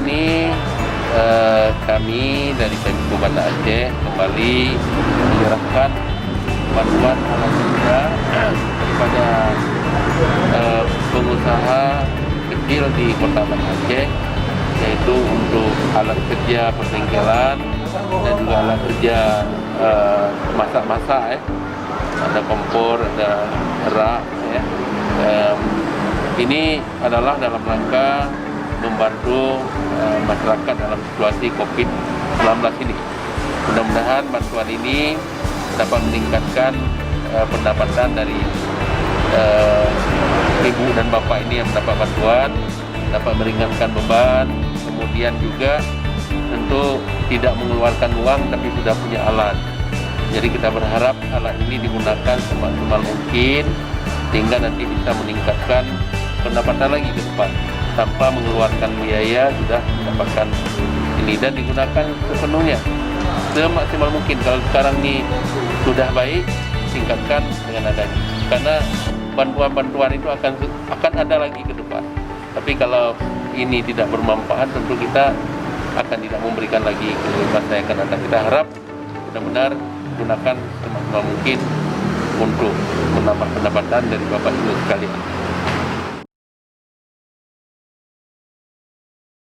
ini kami dari Pemko Banda Aceh kembali menyerahkan bantuan alat kerja kepada pengusaha kecil di Kota Banda Aceh, yaitu untuk alat kerja perbengkelan dan juga alat kerja masak-masak, ada kompor, ada rak, ya. Ini adalah dalam rangka membantu masyarakat dalam situasi COVID-19 ini. Mudah-mudahan bantuan ini dapat meningkatkan pendapatan dari ibu dan bapak ini yang mendapat bantuan, dapat meringankan beban, kemudian juga tentu tidak mengeluarkan uang tapi sudah punya alat. Jadi kita berharap alat ini digunakan semaksimal mungkin sehingga nanti bisa meningkatkan pendapatan lagi ke depan tanpa mengeluarkan biaya, sudah mendapatkan ini dan digunakan sepenuhnya semaksimal mungkin. Kalau sekarang ini sudah baik, tingkatkan dengan adanya, karena bantuan-bantuan itu akan ada lagi ke depan. Tapi kalau ini tidak bermanfaat, tentu kita akan tidak memberikan lagi ke masa yang akan datang. Kita harap benar-benar gunakan semaksimal mungkin untuk menambah pendapatan dari Bapak Ibu sekalian.